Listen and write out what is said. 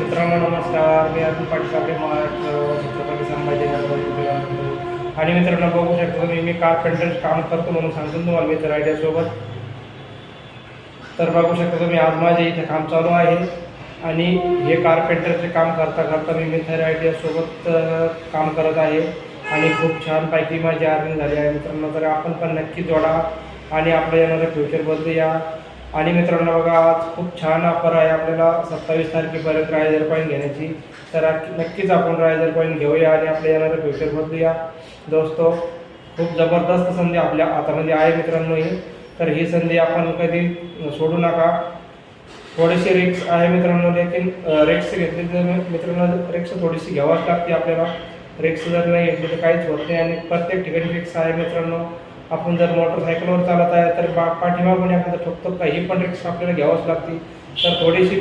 मित्रांनो नमस्कार. मी अतुल पाटील आपले महाराष्ट्र छत्रपती संभाजीनगर. आणि मित्रांनो बघू शकता तुम्ही, मी कारपेंटर काम करतो म्हणून सांगतो तुम्हाला मित्र आयडियासोबत. तर बघू शकता तुम्ही, आज माझे इथे काम चालू आहे आणि हे कारपेंटरचे काम करता करता मी मित्र आयडियासोबत काम करत आहे आणि खूप छानपैकी माझी अर्निंग झाली आहे मित्रांनो. तर आपण पण नक्की जोडा आणि आपल्या येणारं फ्युचर बदलूया. आणि मित्रांनो बघा, आज खूप छान ऑफर आहे आपल्याला 27 तारखेपर्यंत रायझर कॉईन घेण्याची. तर नक्कीच आपण रायझर कॉईन घेऊया आणि आपल्या येणारं फ्युचर बदलूया दोस्तो. खूप जबरदस्त संधी आपल्या हातामध्ये आहे मित्रांनो ही. तर ही संधी आपण कधी सोडू नका. थोडीशी रिक्स आहे मित्रांनो, लेकिन रिक्स घेतली तर मित्रांनो रिक्स थोडीशी घ्यावाच लागते आपल्याला. रिक्स जर नाही घेतली तर काहीच होत नाही आणि प्रत्येक ठिकाणी रिक्स आहे मित्रांनो. आपण जर मोटरसायकलवर चालत आहे तर पाठीमागून एखादं ठोकतो, काही पण रिक्स आपल्याला घ्यावंच लागते. तर थोडीशी